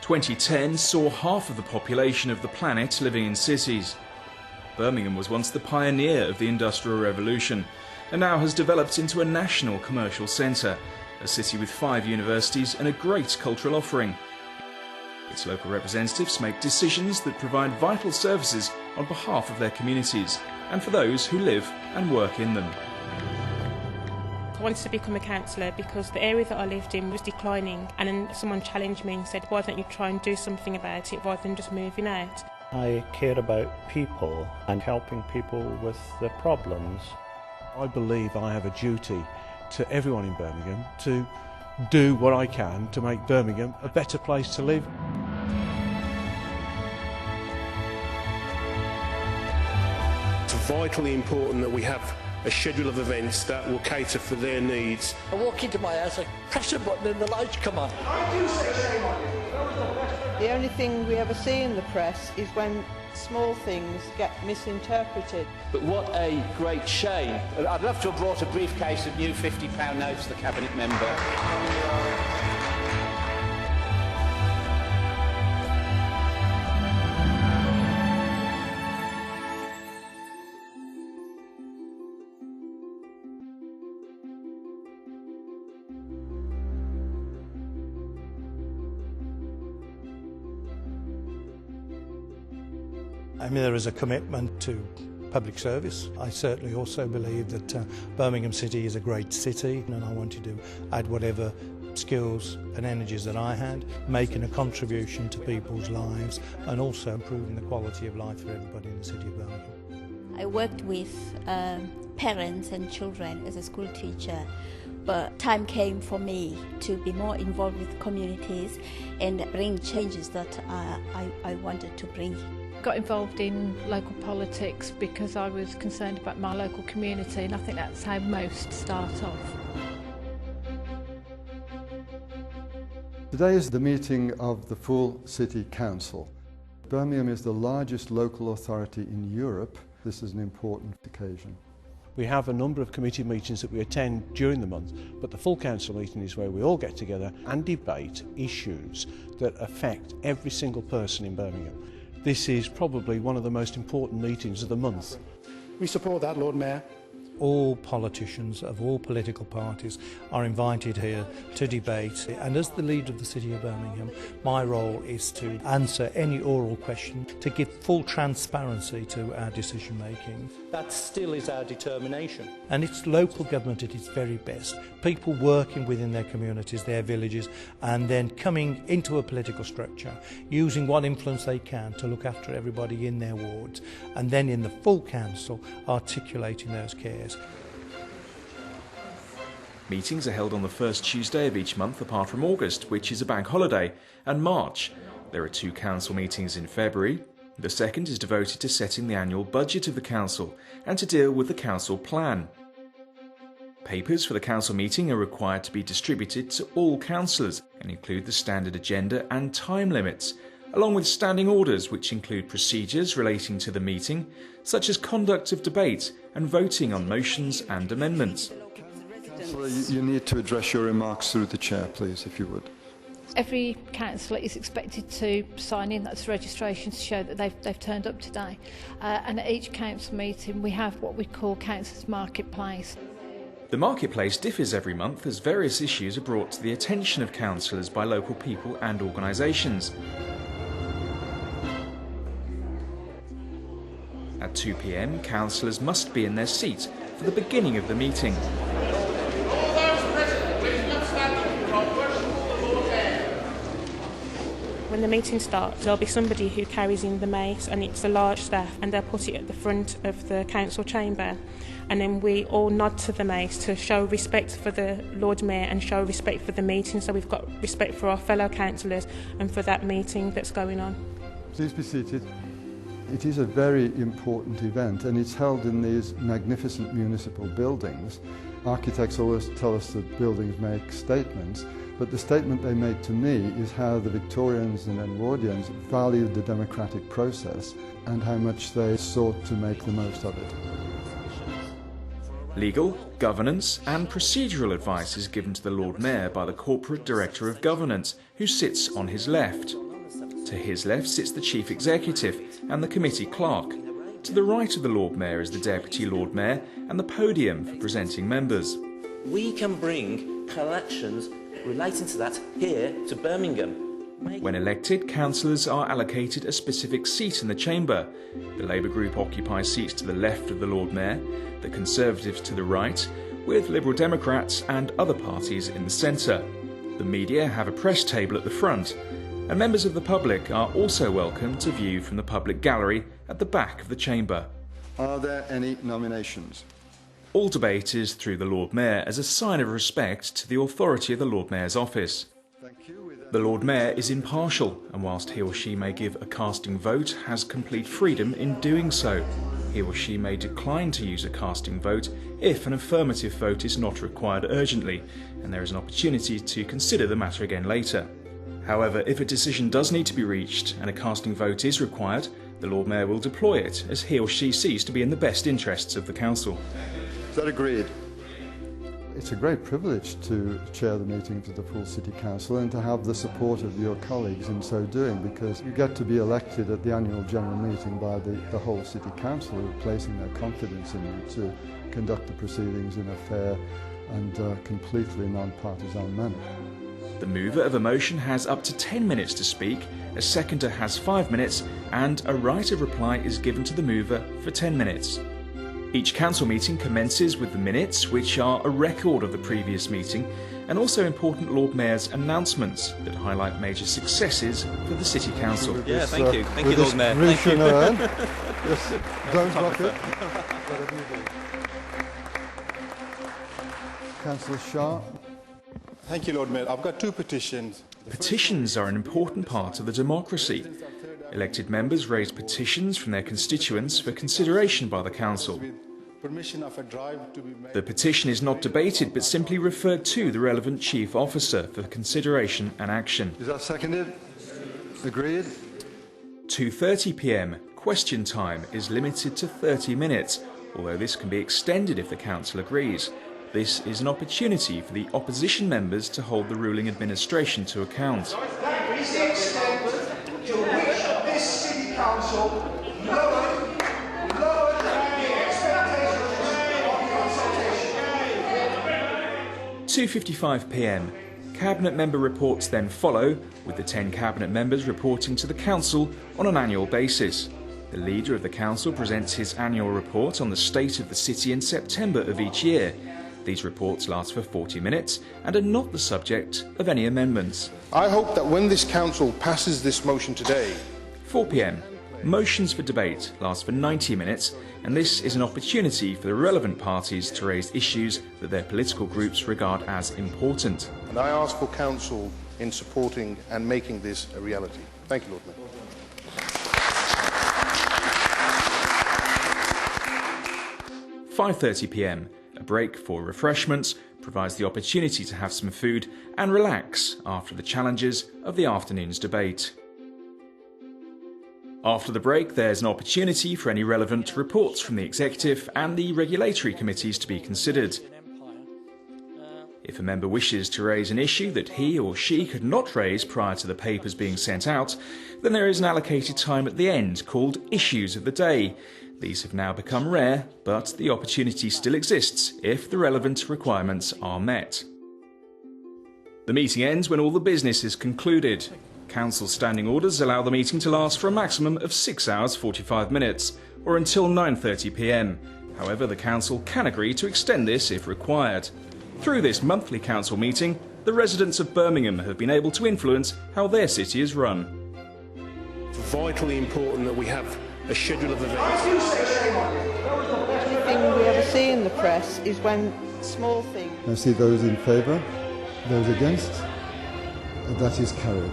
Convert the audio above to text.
2010 saw half of the population of the planet living in cities. Birmingham was once the pioneer of the Industrial Revolution and now has developed into a national commercial centre, a city with 5 universities and a great cultural offering. Its local representatives make decisions that provide vital services on behalf of their communities and for those who live and work in them. I wanted to become a councillor because the area that I lived in was declining, and then someone challenged me and said, why don't you try and do something about it rather than just moving out? I care about people and helping people with their problems. I believe I have a duty to everyone in Birmingham to do what I can to make Birmingham a better place to live. It's vitally important that we have a schedule of events that will cater for their needs. I walk into my house, I press a button and the lights come on. The only thing we ever see in the press is when small things get misinterpreted. But what a great shame. I'd love to have brought a briefcase of new £50 notes to the Cabinet member. I mean, there is a commitment to public service. I certainly also believe that Birmingham City is a great city, and I wanted to add whatever skills and energies that I had, making a contribution to people's lives and also improving the quality of life for everybody in the city of Birmingham. I worked with parents and children as a school teacher, but time came for me to be more involved with communities and bring changes that I wanted to bring. Got involved in local politics because I was concerned about my local community, and I think that's how most start off. Today is the meeting of the full City Council. Birmingham is the largest local authority in Europe. This is an important occasion. We have a number of committee meetings that we attend during the month, but the full council meeting is where we all get together and debate issues that affect every single person in Birmingham. This is probably one of the most important meetings of the month. We support that, Lord Mayor. All politicians of all political parties are invited here to debate, and as the leader of the City of Birmingham, my role is to answer any oral question, to give full transparency to our decision making. That still is our determination. And it's local government at its very best. People working within their communities, their villages, and then coming into a political structure, using what influence they can to look after everybody in their wards, and then in the full council articulating those cares. Meetings are held on the first Tuesday of each month apart from August, which is a bank holiday, and March. There are 2 council meetings in February. The second is devoted to setting the annual budget of the council and to deal with the council plan. Papers for the council meeting are required to be distributed to all councillors and include the standard agenda and time limits, along with standing orders which include procedures relating to the meeting, such as conduct of debate and voting on motions and amendments. Councillor, you need to address your remarks through the chair, please, if you would. Every councillor is expected to sign in, that's registration to show that they've turned up today. And at each council meeting we have what we call Councillors' Marketplace. The marketplace differs every month as various issues are brought to the attention of councillors by local people and organisations. At 2 p.m, councillors must be in their seat for the beginning of the meeting. When the meeting starts, there'll be somebody who carries in the mace, and it's a large staff, and they'll put it at the front of the council chamber, and then we all nod to the mace to show respect for the Lord Mayor and show respect for the meeting, so we've got respect for our fellow councillors and for that meeting that's going on. Please be seated. It is a very important event, and it's held in these magnificent municipal buildings. Architects always tell us that buildings make statements, but the statement they make to me is how the Victorians and Edwardians valued the democratic process and how much they sought to make the most of it. Legal, governance and procedural advice is given to the Lord Mayor by the Corporate Director of Governance, who sits on his left. To his left sits the Chief Executive and the committee clerk. To the right of the Lord Mayor is the Deputy Lord Mayor and the podium for presenting members. We can bring collections relating to that here to Birmingham. When elected, councillors are allocated a specific seat in the chamber. The Labour group occupies seats to the left of the Lord Mayor, the Conservatives to the right, with Liberal Democrats and other parties in the centre. The media have a press table at the front, and members of the public are also welcome to view from the public gallery at the back of the chamber. Are there any nominations? All debate is through the Lord Mayor as a sign of respect to the authority of the Lord Mayor's office. The Lord Mayor is impartial, and whilst he or she may give a casting vote, has complete freedom in doing so. He or she may decline to use a casting vote if an affirmative vote is not required urgently, and there is an opportunity to consider the matter again later. However, if a decision does need to be reached and a casting vote is required, the Lord Mayor will deploy it as he or she sees to be in the best interests of the council. Is that agreed? It's a great privilege to chair the meetings of the full City Council and to have the support of your colleagues in so doing, because you get to be elected at the annual general meeting by the whole City Council, who are placing their confidence in you to conduct the proceedings in a fair and completely non-partisan manner. The mover of a motion has up to 10 minutes to speak, a seconder has 5 minutes, and a right of reply is given to the mover for 10 minutes. Each council meeting commences with the minutes, which are a record of the previous meeting, and also important Lord Mayor's announcements that highlight major successes for the City Council. Yeah, thank you. Thank you, Lord Mayor. Thank you. Yes, don't block it. Councillor Shah. Thank you, Lord Mayor. I've got two petitions. Petitions are an important part of the democracy. Elected members raise petitions from their constituents for consideration by the council. The petition is not debated but simply referred to the relevant chief officer for consideration and action. Is that seconded? Agreed? 2:30 p.m. Question time is limited to 30 minutes, although this can be extended if the council agrees. This is an opportunity for the opposition members to hold the ruling administration to account. That is the extent to which this City Council lowered the expectations of consultation. 2:55 p.m. Cabinet member reports then follow, with the 10 cabinet members reporting to the council on an annual basis. The leader of the council presents his annual report on the state of the city in September of each year. These reports last for 40 minutes and are not the subject of any amendments. I hope that when this council passes this motion today... 4 p.m. Motions for debate last for 90 minutes, and this is an opportunity for the relevant parties to raise issues that their political groups regard as important. And I ask for counsel in supporting and making this a reality. Thank you, Lord Mayor. 5:30 p.m. A break for refreshments provides the opportunity to have some food and relax after the challenges of the afternoon's debate. After the break, there's an opportunity for any relevant reports from the Executive and the Regulatory Committees to be considered. If a member wishes to raise an issue that he or she could not raise prior to the papers being sent out, then there is an allocated time at the end called Issues of the Day. These have now become rare, but the opportunity still exists if the relevant requirements are met. The meeting ends when all the business is concluded. Council standing orders allow the meeting to last for a maximum of 6 hours 45 minutes, or until 9:30 p.m. However, the Council can agree to extend this if required. Through this monthly Council meeting, the residents of Birmingham have been able to influence how their city is run. It's vitally important that we have a schedule of events. The only thing we ever see in the press is when small things... I see those in favour, those against. That is carried.